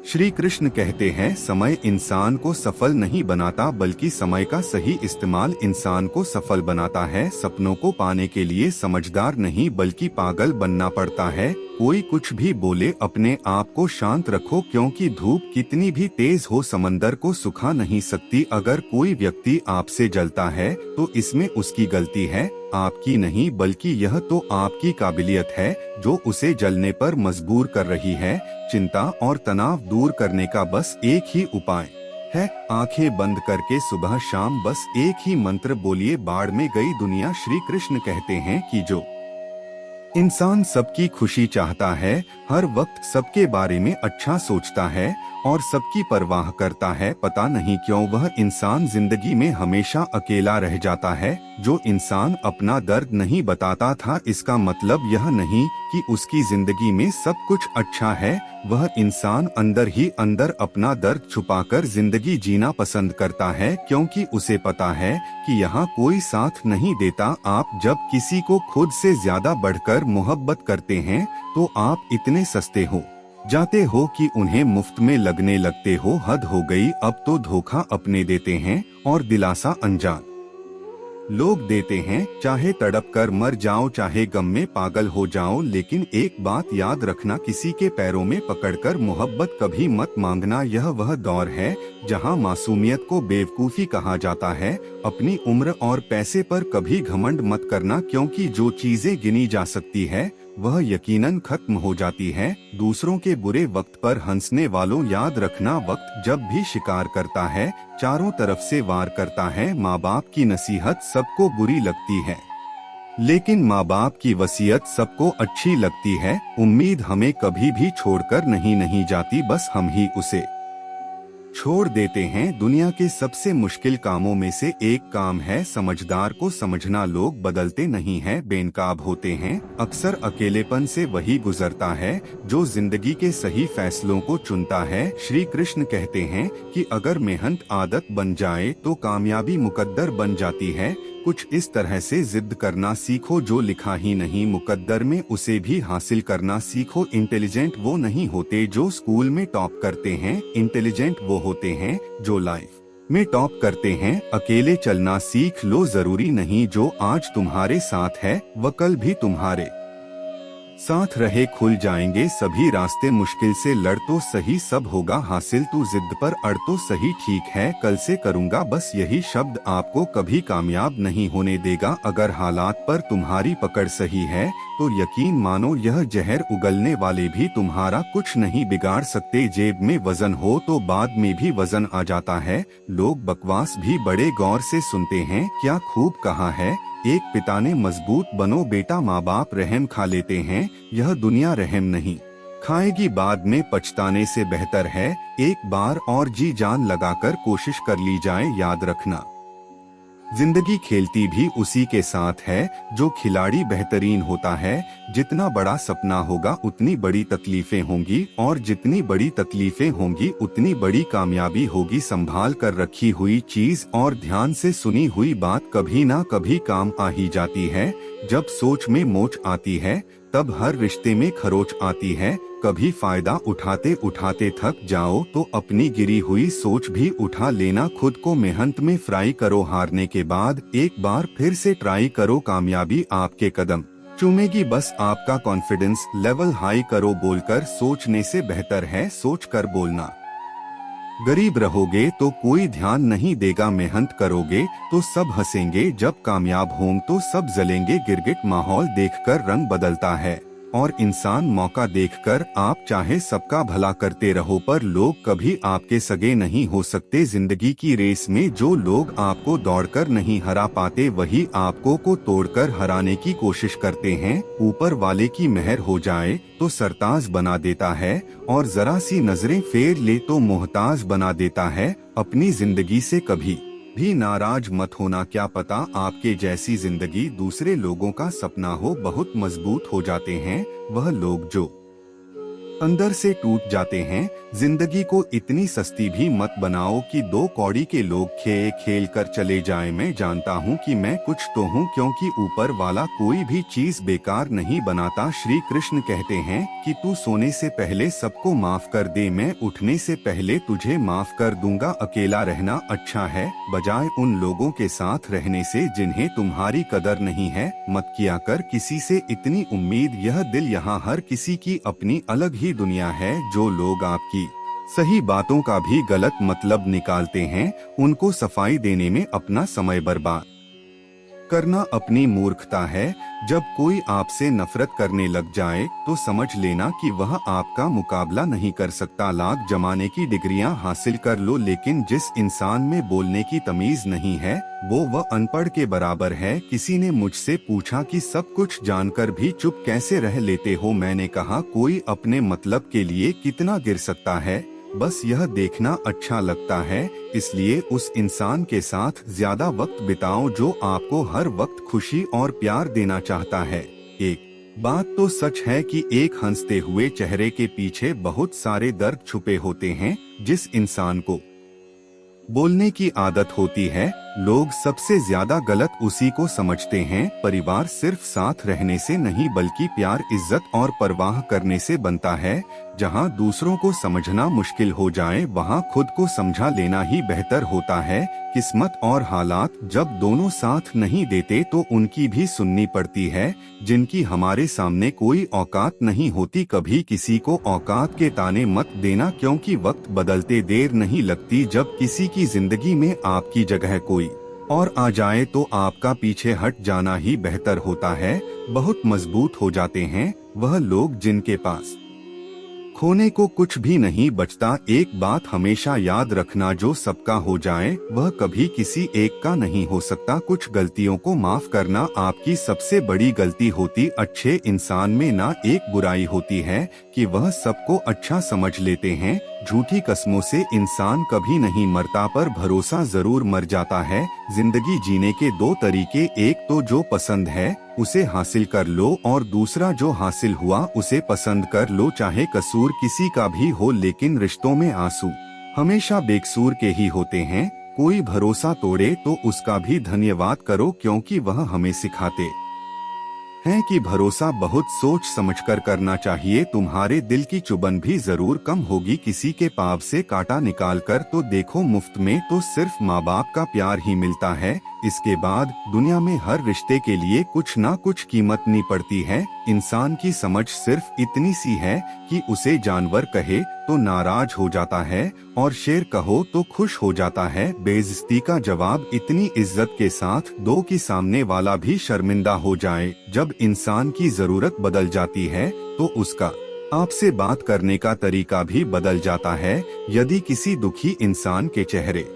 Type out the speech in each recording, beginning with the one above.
श्री कृष्ण कहते हैं, समय इंसान को सफल नहीं बनाता बल्कि समय का सही इस्तेमाल इंसान को सफल बनाता है। सपनों को पाने के लिए समझदार नहीं बल्कि पागल बनना पड़ता है। कोई कुछ भी बोले, अपने आप को शांत रखो, क्योंकि धूप कितनी भी तेज हो समंदर को सुखा नहीं सकती। अगर कोई व्यक्ति आपसे जलता है तो इसमें उसकी गलती है, आपकी नहीं, बल्कि यह तो आपकी काबिलियत है जो उसे जलने पर मजबूर कर रही है। चिंता और तनाव दूर करने का बस एक ही उपाय है, आंखें बंद करके सुबह शाम बस एक ही मंत्र बोलिए, बाढ़ में गई दुनिया। श्री कृष्ण कहते हैं कि जो इंसान सबकी खुशी चाहता है, हर वक्त सबके बारे में अच्छा सोचता है और सबकी परवाह करता है, पता नहीं क्यों वह इंसान जिंदगी में हमेशा अकेला रह जाता है। जो इंसान अपना दर्द नहीं बताता था, इसका मतलब यह नहीं कि उसकी जिंदगी में सब कुछ अच्छा है। वह इंसान अंदर ही अंदर अपना दर्द छुपाकर जिंदगी जीना पसंद करता है, क्योंकि उसे पता है कि यहाँ कोई साथ नहीं देता। आप जब किसी को खुद से ज्यादा बढ़कर मोहब्बत करते हैं तो आप इतने सस्ते हो जाते हो कि उन्हें मुफ्त में लगने लगते हो। हद हो गई, अब तो धोखा अपने देते हैं और दिलासा अनजान लोग देते हैं। चाहे तड़प कर मर जाओ, चाहे गम में पागल हो जाओ, लेकिन एक बात याद रखना, किसी के पैरों में पकड़कर मोहब्बत कभी मत मांगना। यह वह दौर है जहां मासूमियत को बेवकूफ़ी कहा जाता है। अपनी उम्र और पैसे पर कभी घमंड मत करना, क्योंकि जो चीजें गिनी जा सकती है वह यकीनन खत्म हो जाती है। दूसरों के बुरे वक्त पर हंसने वालों, याद रखना, वक्त जब भी शिकार करता है चारों तरफ से वार करता है। माँ बाप की नसीहत सबको बुरी लगती है, लेकिन माँ बाप की वसीयत सबको अच्छी लगती है। उम्मीद हमें कभी भी छोड़कर नहीं जाती, बस हम ही उसे छोड़ देते हैं। दुनिया के सबसे मुश्किल कामों में से एक काम है समझदार को समझना। लोग बदलते नहीं हैं, बेनकाब होते हैं। अक्सर अकेलेपन से वही गुजरता है जो जिंदगी के सही फैसलों को चुनता है। श्री कृष्ण कहते हैं कि अगर मेहनत आदत बन जाए तो कामयाबी मुकद्दर बन जाती है। कुछ इस तरह से जिद करना सीखो, जो लिखा ही नहीं मुकद्दर में उसे भी हासिल करना सीखो। इंटेलिजेंट वो नहीं होते जो स्कूल में टॉप करते हैं, इंटेलिजेंट वो होते हैं जो लाइफ में टॉप करते हैं। अकेले चलना सीख लो, जरूरी नहीं जो आज तुम्हारे साथ है वह कल भी तुम्हारे साथ रहे। खुल जाएंगे सभी रास्ते, मुश्किल से लड़ तो सही, सब होगा हासिल। तू जिद पर अड़ तो सही, ठीक है कल से करूँगा, बस यही शब्द आपको कभी कामयाब नहीं होने देगा। अगर हालात पर तुम्हारी पकड़ सही है तो यकीन मानो यह जहर उगलने वाले भी तुम्हारा कुछ नहीं बिगाड़ सकते। जेब में वजन हो तो बाद में भी वजन आ जाता है। लोग बकवास भी बड़े गौर से सुनते हैं, क्या खूब कहा है एक पिता ने, मजबूत बनो बेटा, माँ बाप रहम खा लेते हैं, यह दुनिया रहम नहीं खाएगी, बाद में पछताने से बेहतर है एक बार और जी जान लगाकर कोशिश कर ली जाए। याद रखना, जिंदगी खेलती भी उसी के साथ है जो खिलाड़ी बेहतरीन होता है। जितना बड़ा सपना होगा उतनी बड़ी तकलीफें होंगी, और जितनी बड़ी तकलीफें होंगी उतनी बड़ी कामयाबी होगी। संभाल कर रखी हुई चीज और ध्यान से सुनी हुई बात कभी ना कभी काम आ ही जाती है। जब सोच में मोच आती है तब हर रिश्ते में खरोच आती है। कभी फायदा उठाते उठाते थक जाओ तो अपनी गिरी हुई सोच भी उठा लेना। खुद को मेहनत में फ्राई करो, हारने के बाद एक बार फिर से ट्राई करो, कामयाबी आपके कदम चूमेगी। बस आपका कॉन्फिडेंस लेवल हाई करो, बोलकर सोचने से बेहतर है सोच कर बोलना। गरीब रहोगे तो कोई ध्यान नहीं देगा, मेहनत करोगे तो सब हंसेंगे, जब कामयाब हों तो सब जलेंगे। गिरगिट माहौल देखकर रंग बदलता है और इंसान मौका देखकर। आप चाहे सबका भला करते रहो पर लोग कभी आपके सगे नहीं हो सकते। जिंदगी की रेस में जो लोग आपको दौड़कर नहीं हरा पाते वही आपको को तोड़कर हराने की कोशिश करते हैं। ऊपर वाले की मेहर हो जाए तो सरताज बना देता है, और जरा सी नजरें फेर ले तो मोहताज बना देता है। अपनी जिंदगी से कभी भी नाराज मत होना, क्या पता आपके जैसी जिंदगी दूसरे लोगों का सपना हो। बहुत मजबूत हो जाते हैं वह लोग जो अंदर से टूट जाते हैं। जिंदगी को इतनी सस्ती भी मत बनाओ कि 2 कौड़ी के लोग खेल खेल कर चले जाएं। मैं जानता हूँ कि मैं कुछ तो हूँ, क्योंकि ऊपर वाला कोई भी चीज बेकार नहीं बनाता। श्री कृष्ण कहते हैं कि तू सोने से पहले सबको माफ कर दे, मैं उठने से पहले तुझे माफ कर दूंगा। अकेला रहना अच्छा है बजाय उन लोगों के साथ रहने से जिन्हें तुम्हारी कदर नहीं है। मत किया कर किसी से इतनी उम्मीद, यह दिल यहाँ हर किसी की अपनी अलग ही दुनिया है। जो लोग आपकी सही बातों का भी गलत मतलब निकालते हैं, उनको सफाई देने में अपना समय बर्बाद करना अपनी मूर्खता है। जब कोई आपसे नफरत करने लग जाए तो समझ लेना कि वह आपका मुकाबला नहीं कर सकता। लाख जमाने की डिग्रियां हासिल कर लो, लेकिन जिस इंसान में बोलने की तमीज नहीं है वह अनपढ़ के बराबर है। किसी ने मुझसे पूछा कि सब कुछ जानकर भी चुप कैसे रह लेते हो। मैंने कहा कोई अपने मतलब के लिए कितना गिर सकता है, बस यह देखना अच्छा लगता है। इसलिए उस इंसान के साथ ज्यादा वक्त बिताओ जो आपको हर वक्त खुशी और प्यार देना चाहता है। एक बात तो सच है कि एक हंसते हुए चेहरे के पीछे बहुत सारे दर्द छुपे होते हैं। जिस इंसान को बोलने की आदत होती है, लोग सबसे ज्यादा गलत उसी को समझते हैं। परिवार सिर्फ साथ रहने से नहीं बल्कि प्यार, इज्जत और परवाह करने से बनता है। जहां दूसरों को समझना मुश्किल हो जाए वहां खुद को समझा लेना ही बेहतर होता है। किस्मत और हालात जब दोनों साथ नहीं देते तो उनकी भी सुननी पड़ती है। जिनकी हमारे सामने कोई औकात नहीं होती, कभी किसी को औकात के ताने मत देना, क्योंकि वक्त बदलते देर नहीं लगती। जब किसी की जिंदगी में आपकी जगह कोई और आ जाए तो आपका पीछे हट जाना ही बेहतर होता है। बहुत मजबूत हो जाते हैं वह लोग जिनके पास खोने को कुछ भी नहीं बचता। एक बात हमेशा याद रखना, जो सबका हो जाए वह कभी किसी एक का नहीं हो सकता। कुछ गलतियों को माफ करना आपकी सबसे बड़ी गलती होती। अच्छे इंसान में ना एक बुराई होती है कि वह सबको अच्छा समझ लेते हैं। झूठी कस्मों से इंसान कभी नहीं मरता, पर भरोसा जरूर मर जाता है। जिंदगी जीने के 2 तरीके, एक तो जो पसंद है उसे हासिल कर लो और दूसरा जो हासिल हुआ उसे पसंद कर लो। चाहे कसूर किसी का भी हो, लेकिन रिश्तों में आंसू हमेशा बेकसूर के ही होते हैं। कोई भरोसा तोड़े तो उसका भी धन्यवाद करो, क्योंकि वह हमें सिखाते हैं कि भरोसा बहुत सोच समझकर करना चाहिए। तुम्हारे दिल की चुभन भी जरूर कम होगी किसी के पाप से कांटा निकाल कर तो देखो। मुफ्त में तो सिर्फ माँ बाप का प्यार ही मिलता है, इसके बाद दुनिया में हर रिश्ते के लिए कुछ ना कुछ कीमत नहीं पड़ती है। इंसान की समझ सिर्फ इतनी सी है कि उसे जानवर कहे तो नाराज हो जाता है और शेर कहो तो खुश हो जाता है। बेइज्जती का जवाब इतनी इज्जत के साथ दो कि सामने वाला भी शर्मिंदा हो जाए। जब इंसान की जरूरत बदल जाती है तो उसका आपसे बात करने का तरीका भी बदल जाता है। यदि किसी दुखी इंसान के चेहरे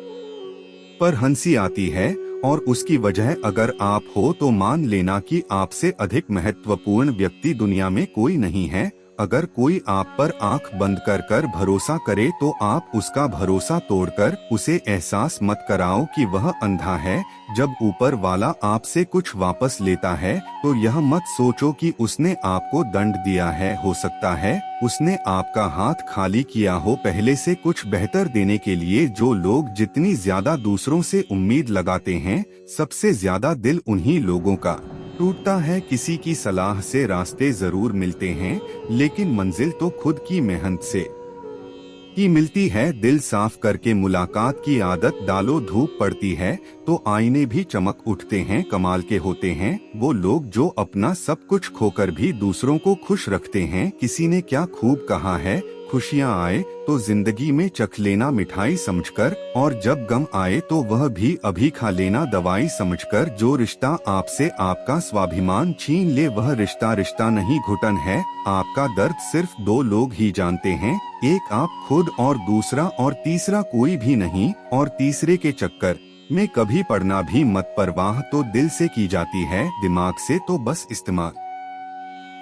पर हंसी आती है और उसकी वजह अगर आप हो तो मान लेना कि आपसे अधिक महत्वपूर्ण व्यक्ति दुनिया में कोई नहीं है। अगर कोई आप पर आंख बंद कर कर भरोसा करे तो आप उसका भरोसा तोड़कर उसे एहसास मत कराओ कि वह अंधा है। जब ऊपर वाला आपसे कुछ वापस लेता है तो यह मत सोचो कि उसने आपको दंड दिया है। हो सकता है उसने आपका हाथ खाली किया हो पहले से कुछ बेहतर देने के लिए। जो लोग जितनी ज्यादा दूसरों से उम्मीद लगाते हैं, सबसे ज्यादा दिल उन्हीं लोगों का टूटता है। किसी की सलाह से रास्ते जरूर मिलते हैं, लेकिन मंजिल तो खुद की मेहनत से ही मिलती है। दिल साफ करके मुलाकात की आदत डालो। धूप पड़ती है तो आईने भी चमक उठते हैं। कमाल के होते हैं वो लोग जो अपना सब कुछ खोकर भी दूसरों को खुश रखते हैं। किसी ने क्या खूब कहा है, खुशियाँ आए तो जिंदगी में चख लेना मिठाई समझकर, और जब गम आए तो वह भी अभी खा लेना दवाई समझकर। जो रिश्ता आपसे आपका स्वाभिमान छीन ले वह रिश्ता रिश्ता नहीं घुटन है। आपका दर्द सिर्फ 2 लोग ही जानते हैं, एक आप खुद और दूसरा और तीसरा कोई भी नहीं। और तीसरे के चक्कर में कभी पड़ना भी मत। परवाह तो दिल से की जाती है, दिमाग से तो बस इस्तेमाल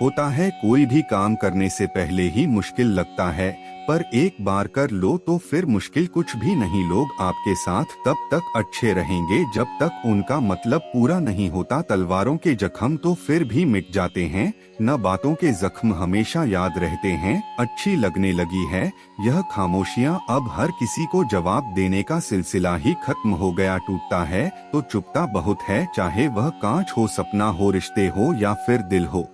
होता है। कोई भी काम करने से पहले ही मुश्किल लगता है, पर एक बार कर लो तो फिर मुश्किल कुछ भी नहीं। लोग आपके साथ तब तक अच्छे रहेंगे जब तक उनका मतलब पूरा नहीं होता। तलवारों के जख्म तो फिर भी मिट जाते हैं, न बातों के जख्म हमेशा याद रहते हैं। अच्छी लगने लगी है यह खामोशियां, अब हर किसी को जवाब देने का सिलसिला ही खत्म हो गया। टूटता है तो चुपता बहुत है, चाहे वह कांच हो, सपना हो, रिश्ते हो या फिर दिल हो।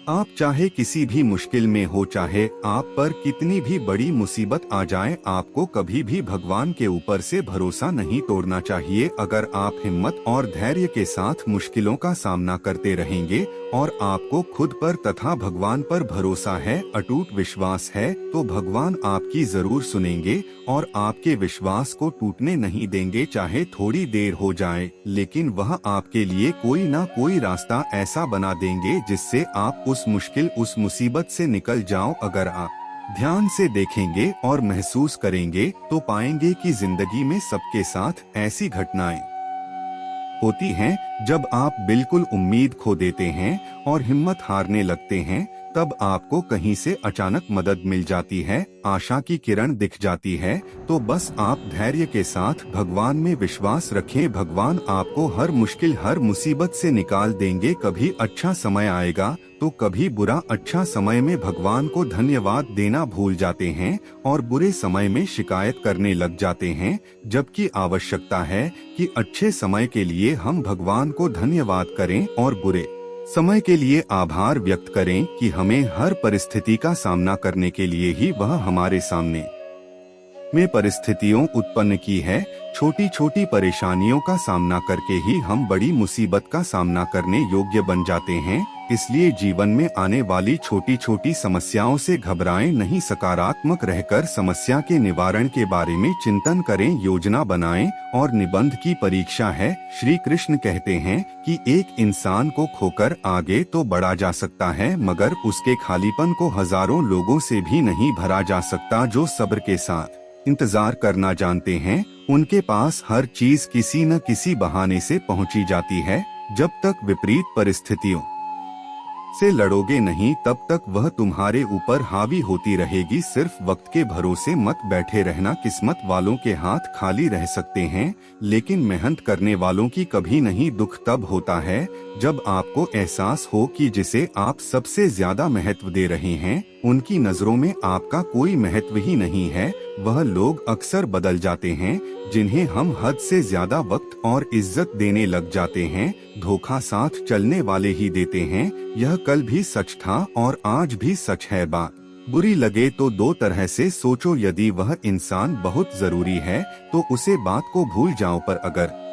आप चाहे किसी भी मुश्किल में हो, चाहे आप पर कितनी भी बड़ी मुसीबत आ जाए, आपको कभी भी भगवान के ऊपर से भरोसा नहीं तोड़ना चाहिए। अगर आप हिम्मत और धैर्य के साथ मुश्किलों का सामना करते रहेंगे और आपको खुद पर तथा भगवान पर भरोसा है, अटूट विश्वास है, तो भगवान आपकी जरूर सुनेंगे और आपके विश्वास को टूटने नहीं देंगे। चाहे थोड़ी देर हो जाए, लेकिन वह आपके लिए कोई ना कोई रास्ता ऐसा बना देंगे जिससे आप उस मुश्किल, उस मुसीबत से निकल जाओ। अगर आप ध्यान से देखेंगे और महसूस करेंगे तो पाएंगे कि जिंदगी में सबके साथ ऐसी घटनाएं होती हैं। जब आप बिल्कुल उम्मीद खो देते हैं और हिम्मत हारने लगते हैं, तब आपको कहीं से अचानक मदद मिल जाती है, आशा की किरण दिख जाती है। तो बस आप धैर्य के साथ भगवान में विश्वास रखें। भगवान आपको हर मुश्किल, हर मुसीबत से निकाल देंगे। कभी अच्छा समय आएगा तो कभी बुरा। अच्छा समय में भगवान को धन्यवाद देना भूल जाते हैं और बुरे समय में शिकायत करने लग जाते हैं, जबकि आवश्यकता है कि अच्छे समय के लिए हम भगवान को धन्यवाद करें और बुरे समय के लिए आभार व्यक्त करें कि हमें हर परिस्थिति का सामना करने के लिए ही वह हमारे सामने में परिस्थितियों उत्पन्न की है। छोटी छोटी परेशानियों का सामना करके ही हम बड़ी मुसीबत का सामना करने योग्य बन जाते हैं। इसलिए जीवन में आने वाली छोटी छोटी समस्याओं से घबराएं नहीं, सकारात्मक रहकर समस्या के निवारण के बारे में चिंतन करें, योजना बनाएं और निबंध की परीक्षा है। श्री कृष्ण कहते हैं कि एक इंसान को खोकर आगे तो बढ़ा जा सकता है, मगर उसके खालीपन को हजारों लोगों से भी नहीं भरा जा सकता। जो सब्र के साथ इंतजार करना जानते हैं, उनके पास हर चीज किसी न किसी बहाने से पहुंची जाती है। जब तक विपरीत परिस्थितियों से लड़ोगे नहीं, तब तक वह तुम्हारे ऊपर हावी होती रहेगी। सिर्फ वक्त के भरोसे मत बैठे रहना। किस्मत वालों के हाथ खाली रह सकते हैं, लेकिन मेहनत करने वालों की कभी नहीं। दुख तब होता है जब आपको एहसास हो कि जिसे आप सबसे ज्यादा महत्व दे रहे हैं, उनकी नजरों में आपका कोई महत्व ही नहीं है। वह लोग अक्सर बदल जाते हैं जिन्हें हम हद से ज्यादा वक्त और इज्जत देने लग जाते हैं। धोखा साथ चलने वाले ही देते हैं। यह कल भी सच था और आज भी सच है। बात बुरी लगे तो दो तरह से सोचो। यदि वह इंसान बहुत जरूरी है तो उसे बात को भूल जाओ, पर अगर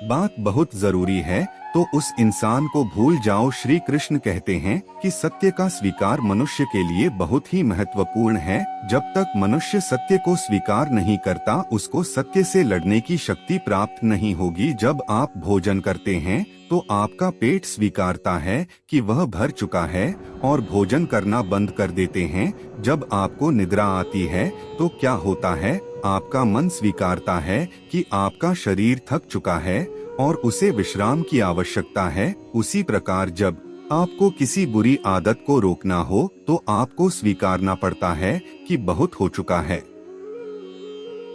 बात बहुत जरूरी है तो उस इंसान को भूल जाओ। श्री कृष्ण कहते हैं कि सत्य का स्वीकार मनुष्य के लिए बहुत ही महत्वपूर्ण है। जब तक मनुष्य सत्य को स्वीकार नहीं करता, उसको सत्य से लड़ने की शक्ति प्राप्त नहीं होगी। जब आप भोजन करते हैं तो आपका पेट स्वीकारता है कि वह भर चुका है और भोजन करना बंद कर देते हैं। जब आपको निद्रा आती है तो क्या होता है? आपका मन स्वीकारता है कि आपका शरीर थक चुका है और उसे विश्राम की आवश्यकता है। उसी प्रकार जब आपको किसी बुरी आदत को रोकना हो तो आपको स्वीकारना पड़ता है कि बहुत हो चुका है।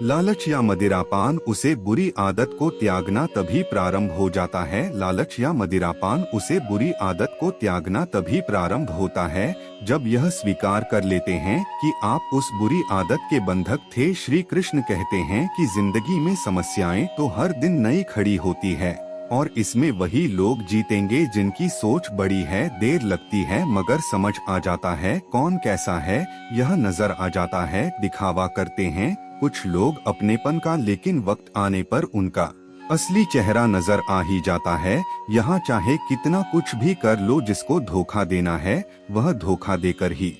लालच या मदिरापान, उसे बुरी आदत को त्यागना तभी प्रारंभ हो जाता है। लालच या मदिरापान, उसे बुरी आदत को त्यागना तभी प्रारंभ होता है जब यह स्वीकार कर लेते हैं कि आप उस बुरी आदत के बंधक थे। श्री कृष्ण कहते हैं कि जिंदगी में समस्याएं तो हर दिन नई खड़ी होती है और इसमें वही लोग जीतेंगे जिनकी सोच बड़ी है। देर लगती है मगर समझ आ जाता है कौन कैसा है, यह नजर आ जाता है। दिखावा करते हैं कुछ लोग अपनेपन का, लेकिन वक्त आने पर उनका असली चेहरा नजर आ ही जाता है। यहाँ चाहे कितना कुछ भी कर लो, जिसको धोखा देना है वह धोखा देकर ही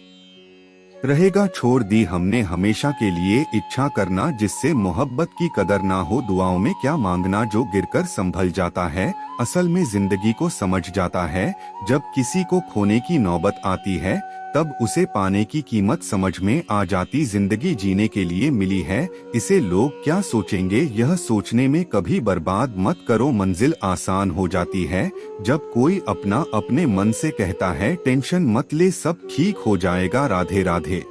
रहेगा। छोड़ दी हमने हमेशा के लिए इच्छा करना, जिससे मोहब्बत की कदर ना हो। दुआओं में क्या मांगना, जो गिरकर संभल जाता है असल में जिंदगी को समझ जाता है। जब किसी को खोने की नौबत आती है तब उसे पाने की कीमत समझ में आ जाती। जिंदगी जीने के लिए मिली है, इसे लोग क्या सोचेंगे, यह सोचने में कभी बर्बाद मत करो। मंजिल आसान हो जाती है जब कोई अपना अपने मन से कहता है टेंशन मत ले, सब ठीक हो जाएगा। राधे राधे।